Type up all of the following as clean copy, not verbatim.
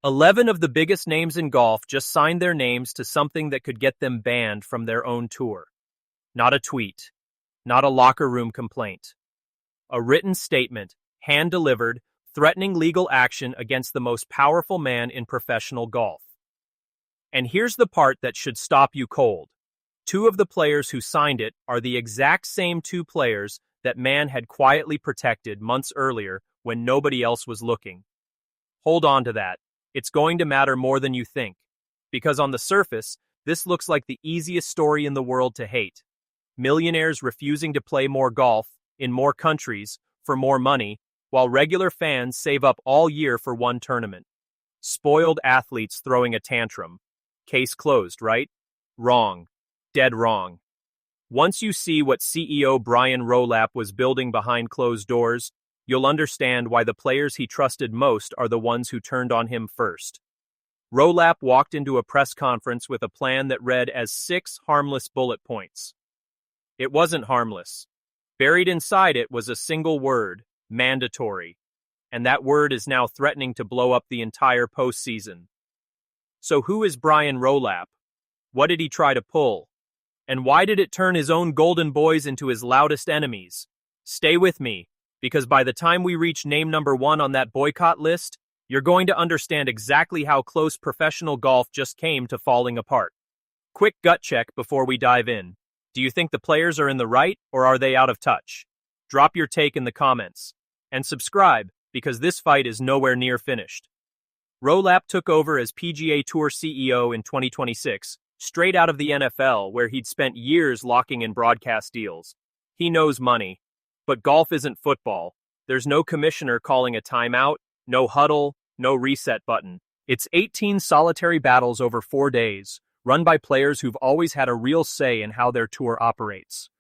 11 of the biggest names in golf just signed their names to something that could get them banned from their own tour. Not a tweet, not a locker room complaint. A written statement, hand-delivered, threatening legal action against the most powerful man in professional golf. And here's the part that should stop you cold. Two of the players who signed it are the exact same two players that man had quietly protected months earlier when nobody else was looking. Hold on to that. It's going to matter more than you think. Because on the surface, this looks like the easiest story in the world to hate. Millionaires refusing to play more golf, in more countries, for more money, while regular fans save up all year for one tournament. Spoiled athletes throwing a tantrum. Case closed, right? Wrong. Dead wrong. Once you see what CEO Brian Rolapp was building behind closed doors, you'll understand why the players he trusted most are the ones who turned on him first. Rolapp walked into a press conference with a plan that read as 6 harmless bullet points. It wasn't harmless. Buried inside it was a single word, mandatory. And that word is now threatening to blow up the entire postseason. So who is Brian Rolapp? What did he try to pull? And why did it turn his own golden boys into his loudest enemies? Stay with me, because by the time we reach name number 1 on that boycott list, you're going to understand exactly how close professional golf just came to falling apart. Quick gut check before we dive in. Do you think the players are in the right, or are they out of touch? Drop your take in the comments. And subscribe, because this fight is nowhere near finished. Rolapp took over as PGA Tour CEO in 2026, straight out of the NFL, where he'd spent years locking in broadcast deals. He knows money. But golf isn't football. There's no commissioner calling a timeout, no huddle, no reset button. It's 18 solitary battles over 4 days, run by players who've always had a real say in how their tour operates.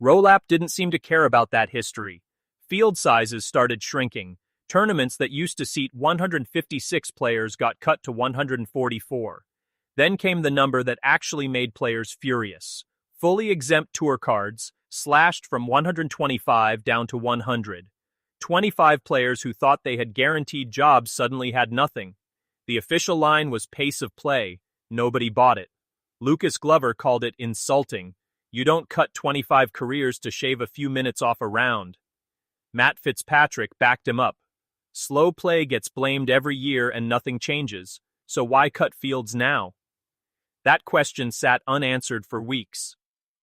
Rolapp didn't seem to care about that history. Field sizes started shrinking. Tournaments that used to seat 156 players got cut to 144. Then came the number that actually made players furious. Fully exempt tour cards, slashed from 125 down to 100. 25 players who thought they had guaranteed jobs suddenly had nothing. The official line was pace of play. Nobody bought it. Lucas Glover called it insulting. You don't cut 25 careers to shave a few minutes off a round. Matt Fitzpatrick backed him up. Slow play gets blamed every year and nothing changes, so why cut fields now? That question sat unanswered for weeks.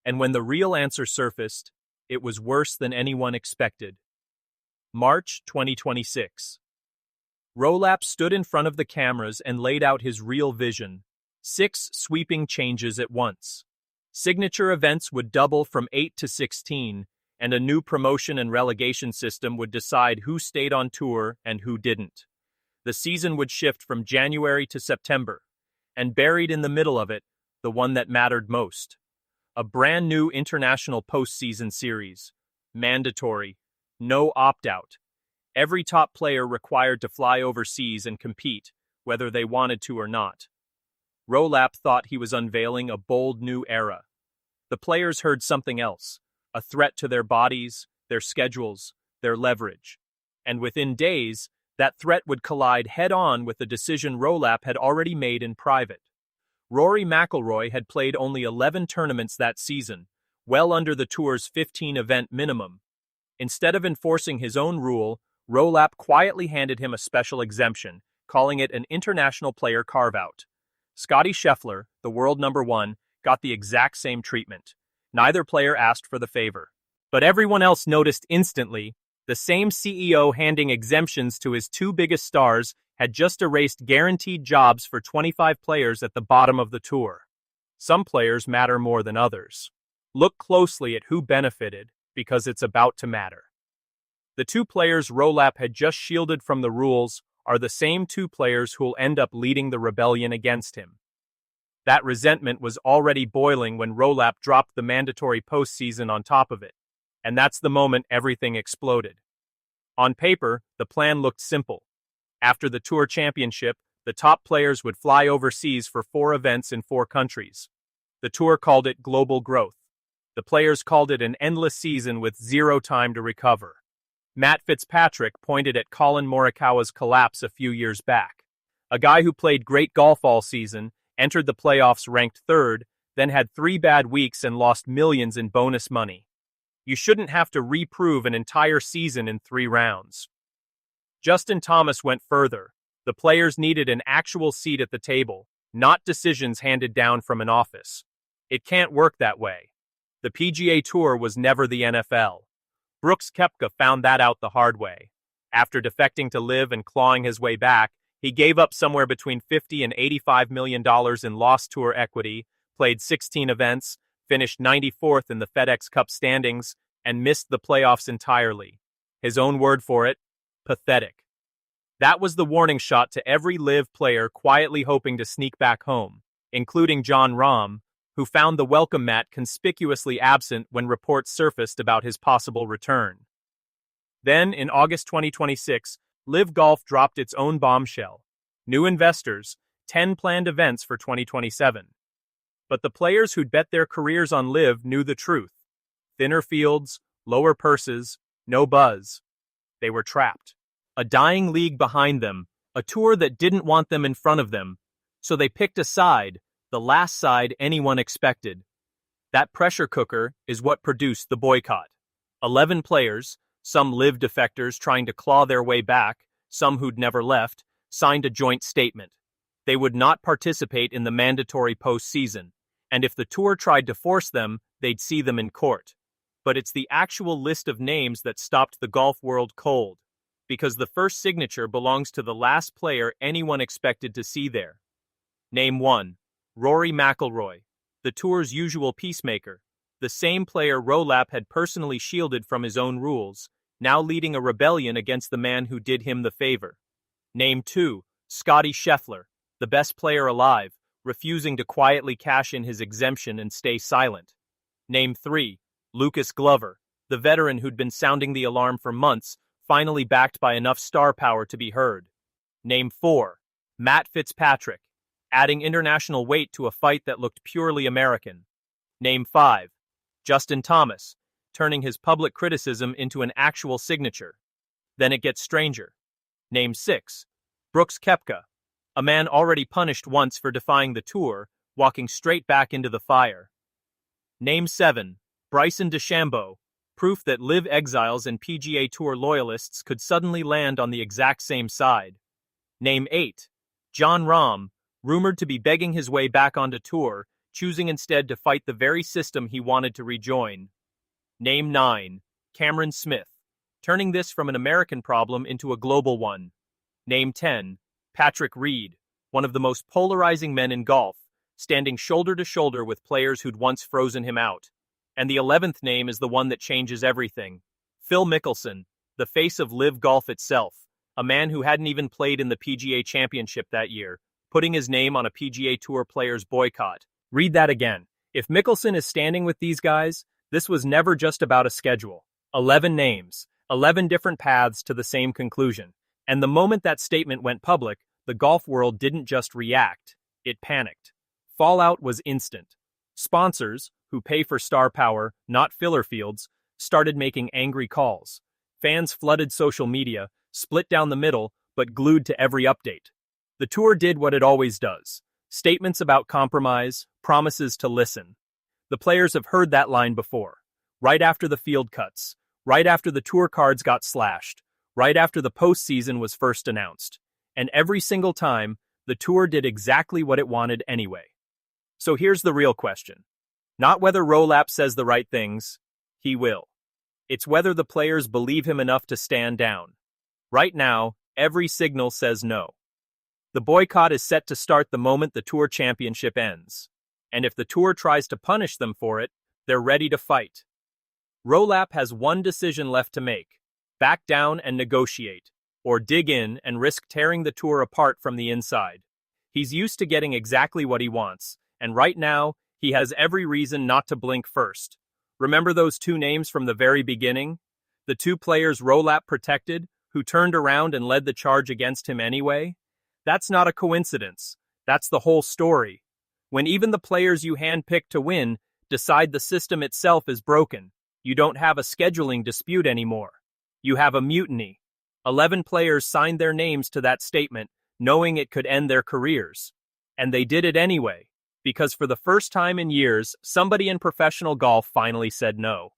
And when the real answer surfaced, it was worse than anyone expected. March 2026. Rolapp stood in front of the cameras and laid out his real vision. 6 sweeping changes at once. Signature events would double from 8 to 16, and a new promotion and relegation system would decide who stayed on tour and who didn't. The season would shift from January to September, and buried in the middle of it, the one that mattered most. A brand new international postseason series. Mandatory. No opt-out. Every top player required to fly overseas and compete, whether they wanted to or not. Rolapp thought he was unveiling a bold new era. The players heard something else, a threat to their bodies, their schedules, their leverage. And within days, that threat would collide head-on with the decision Rolapp had already made in private. Rory McIlroy had played only 11 tournaments that season, well under the tour's 15-event minimum. Instead of enforcing his own rule, Rolapp quietly handed him a special exemption, calling it an international player carve-out. Scottie Scheffler, the world number 1, got the exact same treatment. Neither player asked for the favor. But everyone else noticed instantly. The same CEO handing exemptions to his 2 biggest stars had just erased guaranteed jobs for 25 players at the bottom of the tour. Some players matter more than others. Look closely at who benefited, because it's about to matter. The 2 players Rolapp had just shielded from the rules are the same 2 players who'll end up leading the rebellion against him. That resentment was already boiling when Rolapp dropped the mandatory postseason on top of it, and that's the moment everything exploded. On paper, the plan looked simple. After the Tour Championship, the top players would fly overseas for 4 events in 4 countries. The Tour called it global growth. The players called it an endless season with 0 time to recover. Matt Fitzpatrick pointed at Colin Morikawa's collapse a few years back. A guy who played great golf all season, entered the playoffs ranked third, then had 3 bad weeks and lost millions in bonus money. You shouldn't have to reprove an entire season in 3 rounds. Justin Thomas went further. The players needed an actual seat at the table, not decisions handed down from an office. It can't work that way. The PGA Tour was never the NFL. Brooks Koepka found that out the hard way. After defecting to LIV and clawing his way back, he gave up somewhere between $50 and $85 million in lost tour equity, played 16 events, finished 94th in the FedEx Cup standings, and missed the playoffs entirely. His own word for it, pathetic. That was the warning shot to every LIV player quietly hoping to sneak back home, including Jon Rahm, who found the welcome mat conspicuously absent when reports surfaced about his possible return. Then, in August 2026, LIV Golf dropped its own bombshell. New investors, 10 planned events for 2027. But the players who'd bet their careers on LIV knew the truth. Thinner fields, lower purses, no buzz. They were trapped. A dying league behind them, a tour that didn't want them in front of them. So they picked a side, the last side anyone expected. That pressure cooker is what produced the boycott. 11 players, some LIV defectors trying to claw their way back, some who'd never left, signed a joint statement. They would not participate in the mandatory postseason, and if the tour tried to force them, they'd see them in court. But it's the actual list of names that stopped the golf world cold, because the first signature belongs to the last player anyone expected to see there. Name 1. Rory McIlroy, the tour's usual peacemaker, the same player Rolapp had personally shielded from his own rules, now leading a rebellion against the man who did him the favor. Name 2. Scottie Scheffler, the best player alive, refusing to quietly cash in his exemption and stay silent. Name 3. Lucas Glover, the veteran who'd been sounding the alarm for months, finally backed by enough star power to be heard. Name 4. Matt Fitzpatrick, adding international weight to a fight that looked purely American. Name 5. Justin Thomas, turning his public criticism into an actual signature. Then it gets stranger. Name 6. Brooks Koepka, a man already punished once for defying the tour, walking straight back into the fire. Name 7. Bryson DeChambeau, proof that LIV exiles and PGA Tour loyalists could suddenly land on the exact same side. Name 8. Jon Rahm, rumored to be begging his way back onto tour, choosing instead to fight the very system he wanted to rejoin. Name 9. Cameron Smith, turning this from an American problem into a global one. Name 10. Patrick Reed, one of the most polarizing men in golf, standing shoulder to shoulder with players who'd once frozen him out. And the 11th name is the one that changes everything. Phil Mickelson, the face of LIV Golf itself, a man who hadn't even played in the PGA Championship that year, putting his name on a PGA Tour player's boycott. Read that again. If Mickelson is standing with these guys, this was never just about a schedule. 11 names, 11 different paths to the same conclusion. And the moment that statement went public, the golf world didn't just react, it panicked. Fallout was instant. Sponsors, who pay for star power, not filler fields, started making angry calls. Fans flooded social media, split down the middle, but glued to every update. The tour did what it always does. Statements about compromise, promises to listen. The players have heard that line before. Right after the field cuts, right after the tour cards got slashed, right after the postseason was first announced. And every single time, the tour did exactly what it wanted anyway. So here's the real question. Not whether Rolapp says the right things, he will. It's whether the players believe him enough to stand down. Right now, every signal says no. The boycott is set to start the moment the Tour Championship ends. And if the Tour tries to punish them for it, they're ready to fight. Rolapp has one decision left to make: back down and negotiate, or dig in and risk tearing the Tour apart from the inside. He's used to getting exactly what he wants, and right now, he has every reason not to blink first. Remember those 2 names from the very beginning? The 2 players Rolapp protected, who turned around and led the charge against him anyway? That's not a coincidence. That's the whole story. When even the players you handpicked to win decide the system itself is broken, you don't have a scheduling dispute anymore. You have a mutiny. 11 players signed their names to that statement, knowing it could end their careers. And they did it anyway, because for the first time in years, somebody in professional golf finally said no.